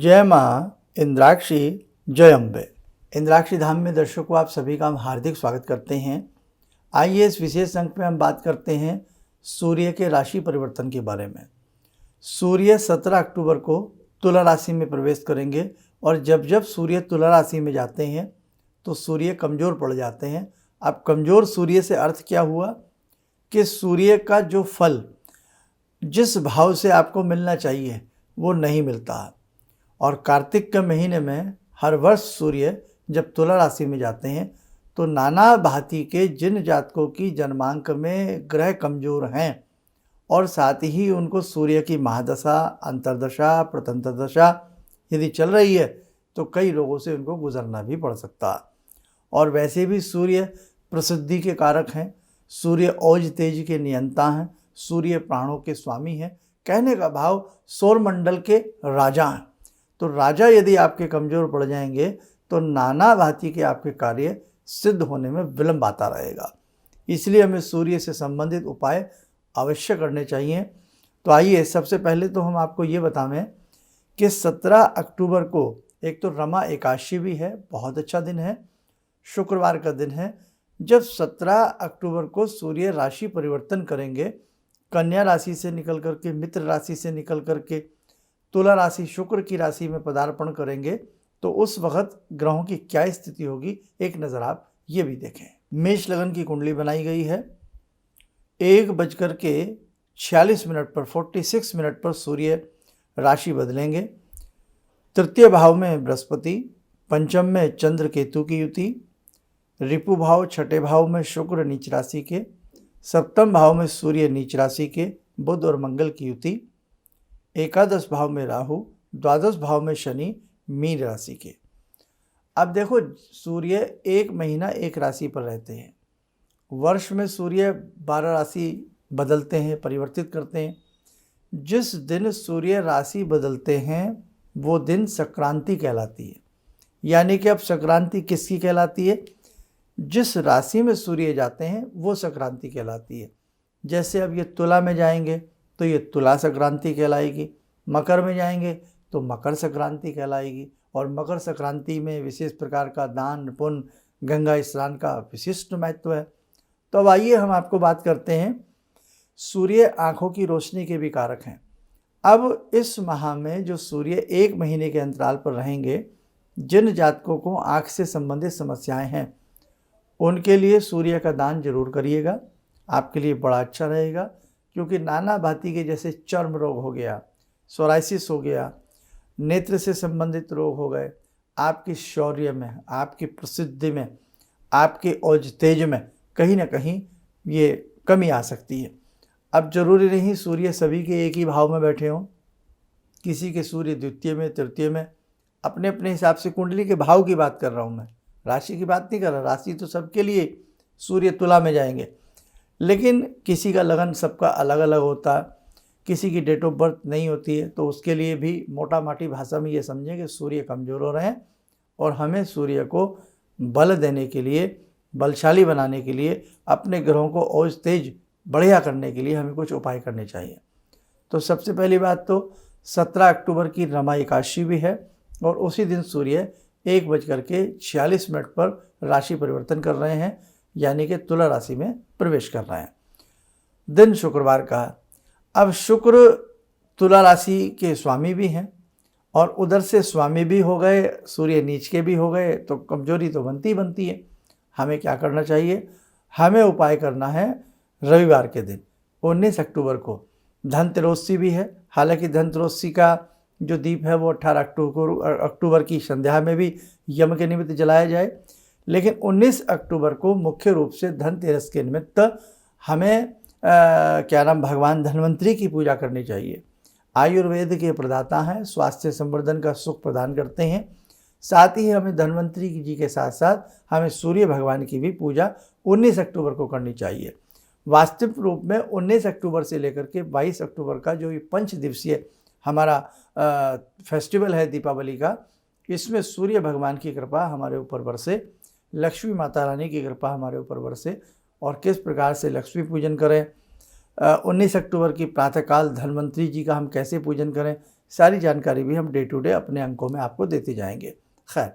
जय माँ इंद्राक्षी, जय अम्बे। इंद्राक्षी धाम में दर्शकों आप सभी का हम हार्दिक स्वागत करते हैं। आइए इस विशेष अंक में हम बात करते हैं सूर्य के राशि परिवर्तन के बारे में। सूर्य 17 अक्टूबर को तुला राशि में प्रवेश करेंगे और जब जब सूर्य तुला राशि में जाते हैं तो सूर्य कमज़ोर पड़ जाते हैं। अब कमज़ोर सूर्य से अर्थ क्या हुआ कि सूर्य का जो फल जिस भाव से आपको मिलना चाहिए वो नहीं मिलता। और कार्तिक के महीने में हर वर्ष सूर्य जब तुला राशि में जाते हैं तो नाना भांति के जिन जातकों की जन्मांक में ग्रह कमज़ोर हैं और साथ ही उनको सूर्य की महादशा, अंतर्दशा, प्रतंत्र दशा यदि चल रही है तो कई रोगों से उनको गुजरना भी पड़ सकता है। और वैसे भी सूर्य प्रसिद्धि के कारक हैं, सूर्य ओज तेज के नियंता हैं, सूर्य प्राणों के स्वामी हैं। कहने का भाव सौरमंडल के राजा हैं। तो राजा यदि आपके कमज़ोर पड़ जाएंगे तो नाना भांति के आपके कार्य सिद्ध होने में विलंब आता रहेगा। इसलिए हमें सूर्य से संबंधित उपाय अवश्य करने चाहिए। तो आइए सबसे पहले तो हम आपको ये बतावें कि 17 अक्टूबर को एक तो रमा एकादशी भी है, बहुत अच्छा दिन है, शुक्रवार का दिन है। जब 17 अक्टूबर को सूर्य राशि परिवर्तन करेंगे, कन्या राशि से निकल करके मित्र राशि से निकल करके तुला राशि शुक्र की राशि में पदार्पण करेंगे, तो उस वक्त ग्रहों की क्या स्थिति होगी एक नज़र आप ये भी देखें। मेष लगन की कुंडली बनाई गई है। 1:46 पर 46 मिनट पर सूर्य राशि बदलेंगे। तृतीय भाव में बृहस्पति, पंचम में चंद्र केतु की युति, रिपु भाव छठे भाव में शुक्र नीच राशि के, सप्तम भाव में सूर्य नीच राशि के बुध और मंगल की युति, एकादश भाव में राहु, द्वादश भाव में शनि मीन राशि के। अब देखो सूर्य एक महीना एक राशि पर रहते हैं। वर्ष में सूर्य 12 राशि बदलते हैं, परिवर्तित करते हैं। जिस दिन सूर्य राशि बदलते हैं वो दिन संक्रांति कहलाती है। यानी कि अब संक्रांति किसकी कहलाती है? जिस राशि में सूर्य जाते हैं वो संक्रांति कहलाती है। जैसे अब ये तुला में जाएंगे तो ये तुला संक्रांति कहलाएगी, मकर में जाएंगे तो मकर संक्रांति कहलाएगी। और मकर संक्रांति में विशेष प्रकार का दान पुण्य, गंगा स्नान का विशिष्ट महत्व है। तो अब आइए हम आपको बात करते हैं, सूर्य आँखों की रोशनी के भी कारक हैं। अब इस माह में जो सूर्य एक महीने के अंतराल पर रहेंगे, जिन जातकों को आँख से संबंधित समस्याएं हैं उनके लिए सूर्य का दान जरूर करिएगा, आपके लिए बड़ा अच्छा रहेगा। क्योंकि नाना भांति के जैसे चर्म रोग हो गया, सोराइसिस हो गया, नेत्र से संबंधित रोग हो गए, आपकी शौर्य में, आपकी प्रसिद्धि में, आपके ओज तेज में कहीं ना कहीं ये कमी आ सकती है। अब जरूरी नहीं सूर्य सभी के एक ही भाव में बैठे हों, किसी के सूर्य द्वितीय में, तृतीय में, अपने अपने हिसाब से। कुंडली के भाव की बात कर रहा हूँ मैं, राशि की बात नहीं कर रहा। राशि तो सबके लिए, सूर्य तुला में जाएंगे, लेकिन किसी का लगन सबका अलग अलग होता है, किसी की डेट ऑफ बर्थ नहीं होती है। तो उसके लिए भी मोटा माटी भाषा में ये समझें कि सूर्य कमज़ोर हो रहे हैं और हमें सूर्य को बल देने के लिए, बलशाली बनाने के लिए, अपने ग्रहों को ओज तेज बढ़िया करने के लिए हमें कुछ उपाय करने चाहिए। तो सबसे पहली बात तो 17 अक्टूबर की रमा एकादशी भी है और उसी दिन सूर्य 1:46 पर राशि परिवर्तन कर रहे हैं, यानी कि तुला राशि में प्रवेश कर रहे हैं। दिन शुक्रवार का। अब शुक्र तुला राशि के स्वामी भी हैं और उधर से स्वामी भी हो गए, सूर्य नीच के भी हो गए, तो कमजोरी तो बनती है। हमें क्या करना चाहिए? हमें उपाय करना है रविवार के दिन 19 अक्टूबर को। धनतेरसी भी है, हालांकि धनतेरसी का जो दीप है वो 18 अक्टूबर की संध्या में भी यम के निमित्त जलाया जाए, लेकिन 19 अक्टूबर को मुख्य रूप से धनतेरस के निमित्त हमें भगवान धन्वंतरी की पूजा करनी चाहिए। आयुर्वेद के प्रदाता हैं, स्वास्थ्य संवर्धन का सुख प्रदान करते हैं। साथ ही हमें धन्वंतरी जी के साथ साथ हमें सूर्य भगवान की भी पूजा 19 अक्टूबर को करनी चाहिए। वास्तविक रूप में 19 अक्टूबर से लेकर के 22 अक्टूबर का जो ये 5 दिवसीय हमारा फेस्टिवल है दीपावली का, इसमें सूर्य भगवान की कृपा हमारे ऊपर बरसे, लक्ष्मी माता रानी की कृपा हमारे ऊपर बरसे। और किस प्रकार से लक्ष्मी पूजन करें, 19 अक्टूबर की प्रातःकाल धन्वंतरी जी का हम कैसे पूजन करें, सारी जानकारी भी हम डे टू डे अपने अंकों में आपको देते जाएंगे। खैर,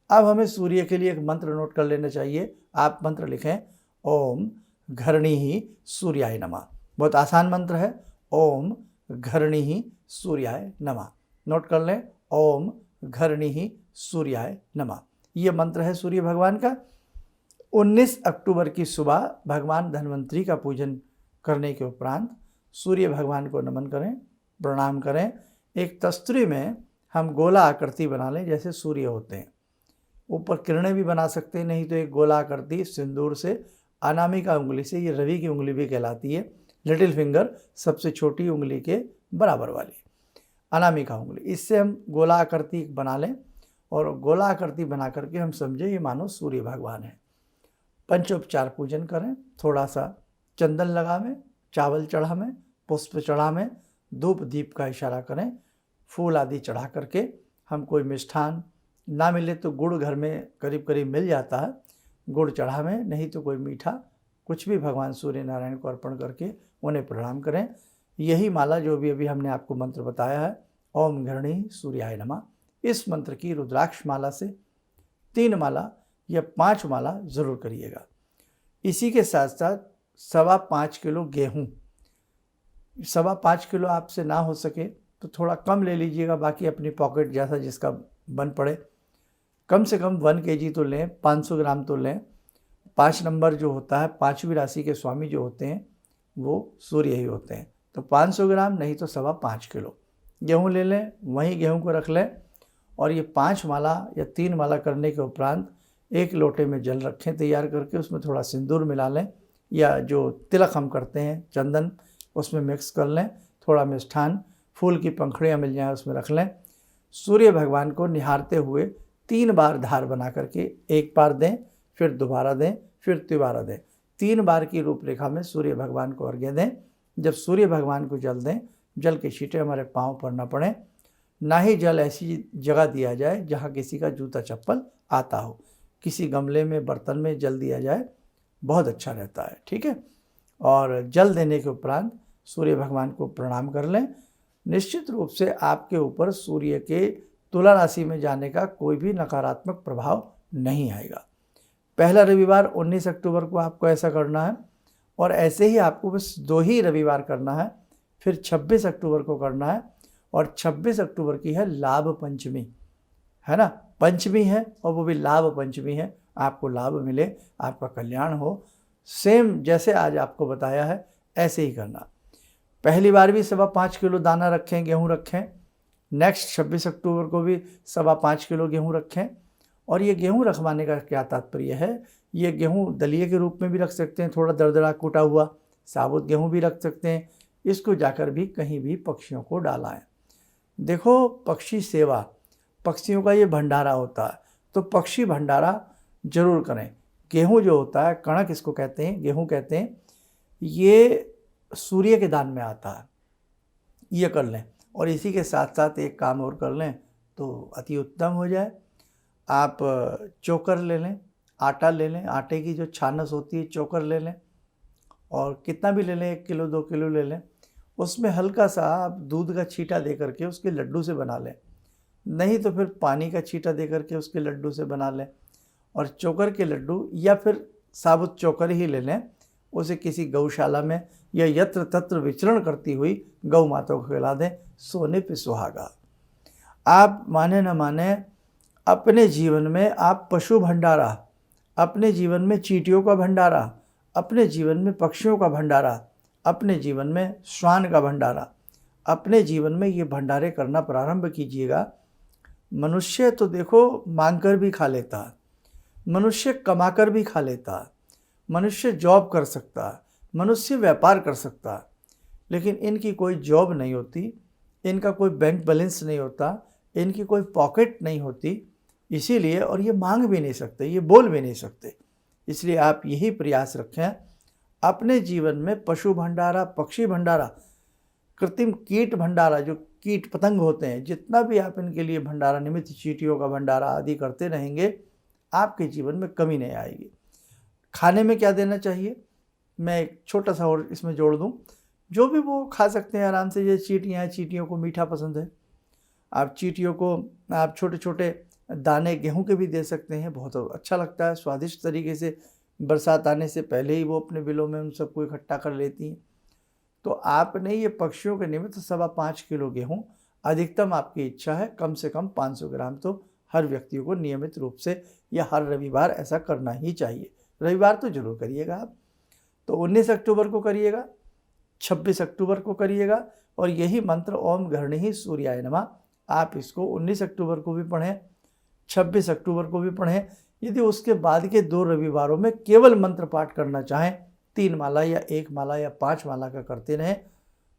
अब हमें सूर्य के लिए एक मंत्र नोट कर लेना चाहिए। आप मंत्र लिखें, ओम घर्णी सूर्याय नमः। बहुत आसान मंत्र है, ओम घर्णी सूर्याय नमः। नोट कर लें, ओम घर्णी सूर्याय नमः। ये मंत्र है सूर्य भगवान का। 19 अक्टूबर की सुबह भगवान धन्वंतरी का पूजन करने के उपरांत सूर्य भगवान को नमन करें, प्रणाम करें। एक तस्तरी में हम गोला आकृति बना लें जैसे सूर्य होते हैं। ऊपर किरणें भी बना सकते हैं, नहीं तो एक गोला आकृति सिंदूर से, अनामिका उंगली से, ये रवि की उंगली भी कहलाती है, लिटिल फिंगर सबसे छोटी उंगली के बराबर वाली अनामिका उंगली, इससे हम गोला आकृति बना लें और गोला आकृति बना करके हम समझे ये मानो सूर्य भगवान है। पंचोपचार पूजन करें, थोड़ा सा चंदन लगावें, चावल चढ़ावें, पुष्प चढ़ावें, धूप दीप का इशारा करें, फूल आदि चढ़ा करके हम कोई मिष्ठान, ना मिले तो गुड़ घर में करीब करीब मिल जाता है, गुड़ चढ़ावें, नहीं तो कोई मीठा कुछ भी भगवान सूर्य नारायण को अर्पण करके उन्हें प्रणाम करें। यही माला जो भी अभी हमने आपको मंत्र बताया है, ओम घृणी सूर्याय नमः, इस मंत्र की रुद्राक्ष माला से 3 माला या 5 माला ज़रूर करिएगा। इसी के साथ साथ 5.25 किलो गेहूँ, 5.25 किलो आपसे ना हो सके तो थोड़ा कम ले लीजिएगा, बाकी अपनी पॉकेट जैसा जिसका बन पड़े। कम से कम 1 kg तो लें, 500 ग्राम तो लें। 5 नंबर जो होता है, 5वीं राशि के स्वामी जो होते हैं वो सूर्य ही होते हैं, तो 500 ग्राम नहीं तो 5.25 किलो गेहूँ ले लें, वहीं गेहूँ को रख लें और ये 5 माला या 3 माला करने के उपरांत 1 लोटे में जल रखें तैयार करके, उसमें थोड़ा सिंदूर मिला लें या जो तिलक हम करते हैं चंदन उसमें मिक्स कर लें, थोड़ा मिष्ठान, फूल की पंखुड़ियाँ मिल जाएँ उसमें रख लें। सूर्य भगवान को निहारते हुए 3 बार धार बना करके, 1 बार दें, फिर दोबारा दें, फिर तिबारा दें, 3 बार की रूपरेखा में सूर्य भगवान को अर्घ्य दें। जब सूर्य भगवान को जल दें, जल के छींटे हमारे पाँव पर न पड़ें, ना ही जल ऐसी जगह दिया जाए जहाँ किसी का जूता चप्पल आता हो, किसी गमले में बर्तन में जल दिया जाए, बहुत अच्छा रहता है। ठीक है, और जल देने के उपरांत सूर्य भगवान को प्रणाम कर लें। निश्चित रूप से आपके ऊपर सूर्य के तुला राशि में जाने का कोई भी नकारात्मक प्रभाव नहीं आएगा। पहला रविवार 19 अक्टूबर को आपको ऐसा करना है और ऐसे ही आपको बस 2 ही रविवार करना है, फिर 26 अक्टूबर को करना है और 26 अक्टूबर की है लाभ पंचमी, है ना, पंचमी है और वो भी लाभ पंचमी है, आपको लाभ मिले, आपका कल्याण हो। सेम जैसे आज आपको बताया है ऐसे ही करना। पहली बार भी 5.25 किलो दाना रखें, गेहूँ रखें, नेक्स्ट 26 अक्टूबर को भी 5.25 किलो गेहूँ रखें। और ये गेहूँ रखवाने का क्या तात्पर्य है, ये गेहूँ दलिए के रूप में भी रख सकते हैं, थोड़ा दरदरा कूटा हुआ साबुत गेहूँ भी रख सकते हैं, इसको जाकर भी कहीं भी पक्षियों को डालाएं। देखो, पक्षी सेवा, पक्षियों का ये भंडारा होता है, तो पक्षी भंडारा जरूर करें। गेहूँ जो होता है, कणक इसको कहते हैं, गेहूँ कहते हैं, ये सूर्य के दान में आता है, ये कर लें। और इसी के साथ साथ एक काम और कर लें तो अति उत्तम हो जाए। आप चोकर ले लें, आटा ले लें, आटे की जो छानस होती है चोकर ले लें, और कितना भी ले लें, 1 किलो 2 किलो ले लें, उसमें हल्का सा आप दूध का छींटा दे करके उसके लड्डू से बना लें, नहीं तो फिर पानी का छींटा दे करके उसके लड्डू से बना लें। और चोकर के लड्डू या फिर साबुत चोकर ही ले लें, उसे किसी गौशाला में या यत्र तत्र विचरण करती हुई गौ माता को खिला दें, सोने पे सुहागा। आप माने न माने, अपने जीवन में आप पशु भंडारा, अपने जीवन में चींटियों का भंडारा, अपने जीवन में पक्षियों का भंडारा, अपने जीवन में श्वान का भंडारा, अपने जीवन में ये भंडारे करना प्रारंभ कीजिएगा। मनुष्य तो देखो मांगकर भी खा लेता है, मनुष्य कमाकर भी खा लेता है, मनुष्य जॉब कर सकता है, मनुष्य व्यापार कर सकता है, लेकिन इनकी कोई जॉब नहीं होती, इनका कोई बैंक बैलेंस नहीं होता, इनकी कोई पॉकेट नहीं होती, इसीलिए, और ये मांग भी नहीं सकते, ये बोल भी नहीं सकते। इसलिए आप यही प्रयास रखें, अपने जीवन में पशु भंडारा, पक्षी भंडारा, कृत्रिम कीट भंडारा, जो कीट पतंग होते हैं, जितना भी आप इनके लिए भंडारा निमित्त चींटियों का भंडारा आदि करते रहेंगे, आपके जीवन में कमी नहीं आएगी। खाने में क्या देना चाहिए, मैं एक छोटा सा और इसमें जोड़ दूं, जो भी वो खा सकते हैं आराम से। ये चींटियाँ हैं, चींटियों को मीठा पसंद है, आप चींटियों को आप छोटे छोटे दाने गेहूं के भी दे सकते हैं, बहुत अच्छा लगता है स्वादिष्ट तरीके से। बरसात आने से पहले ही वो अपने बिलों में उन सबको इकट्ठा कर लेती हैं। तो आपने ये पक्षियों के निमित्त 5.25 किलो गेहूं, अधिकतम आपकी इच्छा है कम से कम 500 ग्राम, तो हर व्यक्ति को नियमित रूप से या हर रविवार ऐसा करना ही चाहिए। रविवार तो जरूर करिएगा आप, तो 19 अक्टूबर को करिएगा, 26 अक्टूबर को करिएगा, और यही मंत्र ओम घृणिः सूर्याय नमः आप इसको 19 अक्टूबर को भी पढ़ें, 26 अक्टूबर को भी पढ़ें। यदि उसके बाद के 2 रविवारों में केवल मंत्र पाठ करना चाहें, 3 माला या 1 माला या 5 माला का करते रहें,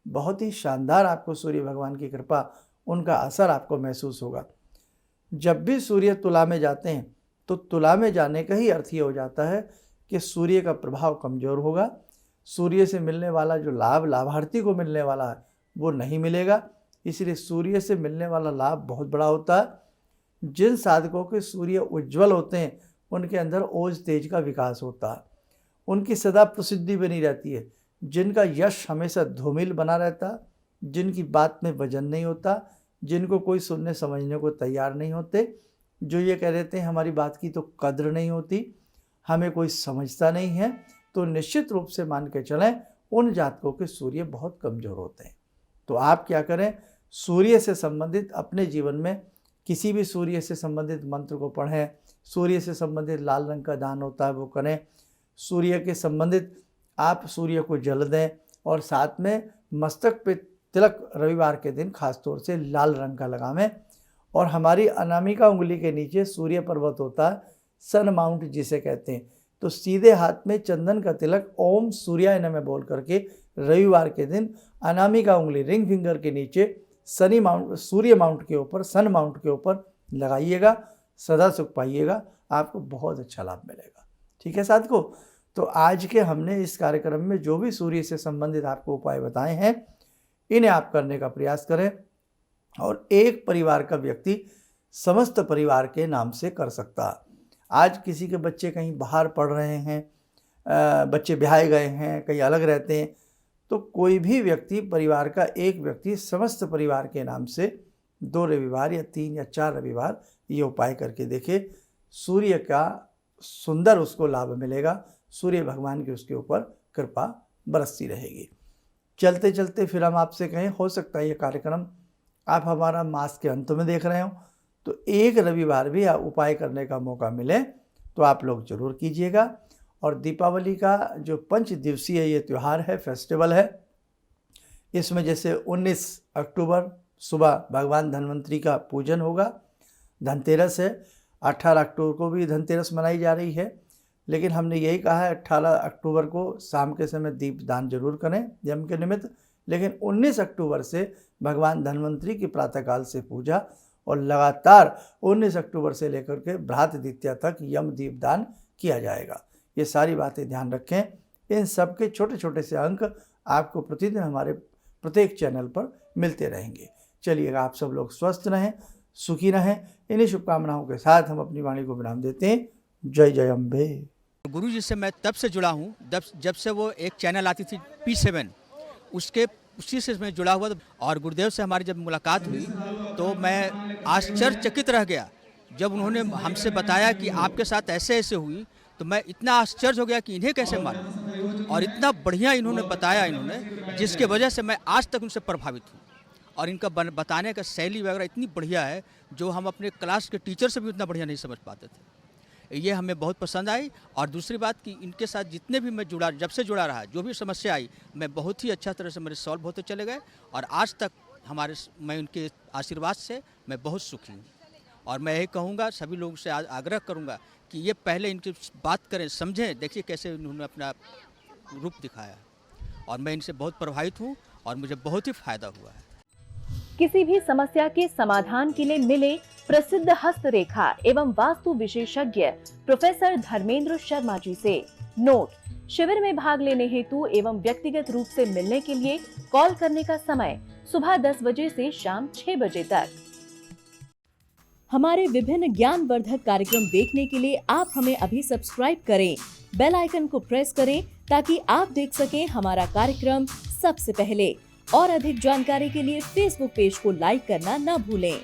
बहुत ही शानदार आपको सूर्य भगवान की कृपा, उनका असर आपको महसूस होगा। जब भी सूर्य तुला में जाते हैं तो तुला में जाने का ही अर्थ ये हो जाता है कि सूर्य का प्रभाव कमज़ोर होगा, सूर्य से मिलने वाला जो लाभ लाभार्थी को मिलने वाला है वो नहीं मिलेगा। इसलिए सूर्य से मिलने वाला लाभ बहुत बड़ा होता है। जिन साधकों के सूर्य उज्ज्वल होते हैं उनके अंदर ओज तेज का विकास होता है, उनकी सदा प्रसिद्धि बनी रहती है, जिनका यश हमेशा धूमिल बना रहता, जिनकी बात में वजन नहीं होता, जिनको कोई सुनने समझने को तैयार नहीं होते, जो ये कह देते हैं हमारी बात की तो कद्र नहीं होती, हमें कोई समझता नहीं है, तो निश्चित रूप से मान के चलें उन जातकों के सूर्य बहुत कमज़ोर होते हैं। तो आप क्या करें, सूर्य से संबंधित अपने जीवन में किसी भी सूर्य से संबंधित मंत्र को पढ़ें, सूर्य से संबंधित लाल रंग का दान होता है वो करें, सूर्य के संबंधित आप सूर्य को जल दें, और साथ में मस्तक पे तिलक रविवार के दिन खास तौर से लाल रंग का लगावें। और हमारी अनामिका उंगली के नीचे सूर्य पर्वत होता है, सन माउंट जिसे कहते हैं, तो सीधे हाथ में चंदन का तिलक ओम सूर्याय नमः बोल करके रविवार के दिन अनामिका उंगली रिंग फिंगर के नीचे सनी माउंट सूर्य माउंट के ऊपर सन माउंट के ऊपर लगाइएगा, सदा सुख पाइएगा, आपको बहुत अच्छा लाभ मिलेगा। ठीक है साथियों, तो आज के हमने इस कार्यक्रम में जो भी सूर्य से संबंधित आपको उपाय बताए हैं इन्हें आप करने का प्रयास करें, और एक परिवार का व्यक्ति समस्त परिवार के नाम से कर सकता है। आज किसी के बच्चे कहीं बाहर पढ़ रहे हैं, बच्चे ब्याहे गए हैं, कहीं अलग रहते हैं, तो कोई भी व्यक्ति परिवार का एक व्यक्ति समस्त परिवार के नाम से 2 रविवार या 3 या 4 रविवार ये उपाय करके देखे, सूर्य का सुंदर उसको लाभ मिलेगा, सूर्य भगवान की उसके ऊपर कृपा बरसती रहेगी। चलते चलते फिर हम आपसे कहें, हो सकता है ये कार्यक्रम आप हमारा मास के अंत में देख रहे हो, तो एक रविवार भी उपाय करने का मौका मिले तो आप लोग जरूर कीजिएगा। और दीपावली का जो 5 दिवसीय ये त्यौहार है, फेस्टिवल है, इसमें जैसे 19 अक्टूबर सुबह भगवान धन्वंतरी का पूजन होगा, धनतेरस है, 18 अक्टूबर को भी धनतेरस मनाई जा रही है, लेकिन हमने यही कहा है 18 अक्टूबर को शाम के समय दीप दान जरूर करें यम के निमित्त, लेकिन 19 अक्टूबर से भगवान धन्वंतरी की प्रातःकाल से पूजा, और लगातार 19 अक्टूबर से लेकर के भ्रात द्वितीया तक यम दीप दान किया जाएगा। ये सारी बातें ध्यान रखें, इन सब के छोटे छोटे से अंक आपको प्रतिदिन हमारे प्रत्येक चैनल पर मिलते रहेंगे। चलिएगा, आप सब लोग स्वस्थ रहें, सुखी रहें। इन्हीं शुभकामनाओं के साथ हम अपनी वाणी को विराम देते हैं। जय जय अम्बे। गुरु जी से मैं तब से जुड़ा हूँ जब से वो एक चैनल आती थी P7, उसी से मैं जुड़ा हुआ था। और गुरुदेव से हमारी जब मुलाकात हुई तो मैं आश्चर्यचकित रह गया जब उन्होंने हमसे बताया कि आपके साथ ऐसे ऐसे हुई, तो मैं इतना आश्चर्य हो गया कि इन्हें कैसे मालूम, और इतना बढ़िया इन्होंने बताया जिसके वजह से मैं आज तक उनसे प्रभावित हूँ। और इनका बताने का शैली वगैरह इतनी बढ़िया है जो हम अपने क्लास के टीचर से भी उतना बढ़िया नहीं समझ पाते थे। ये हमें बहुत पसंद आई। और दूसरी बात कि इनके साथ जितने भी मैं जब से जुड़ा रहा, जो भी समस्या आई, मैं बहुत ही अच्छा तरह से मेरे सॉल्व होते चले गए, और आज तक मैं उनके आशीर्वाद से मैं बहुत सुखी हूँ। और मैं यही कहूँगा, सभी लोगों से आग्रह करूँगा कि ये पहले इनकी बात करें, समझें, देखिए कैसे इन्होंने अपना रूप दिखाया, और मैं इनसे बहुत प्रभावित हूँ और मुझे बहुत ही फायदा हुआ है। किसी भी समस्या के समाधान के लिए मिले प्रसिद्ध हस्तरेखा एवं वास्तु विशेषज्ञ प्रोफेसर धर्मेंद्र शर्मा जी से। नोट: शिविर में भाग लेने हेतु एवं व्यक्तिगत रूप से मिलने के लिए कॉल करने का समय सुबह 10 बजे से शाम 6 बजे तक। हमारे विभिन्न ज्ञानवर्धक कार्यक्रम देखने के लिए आप हमें अभी सब्सक्राइब करें, बेल आइकन को प्रेस करें ताकि आप देख सकें हमारा कार्यक्रम सबसे पहले। और अधिक जानकारी के लिए फेसबुक पेज को लाइक करना न भूलें।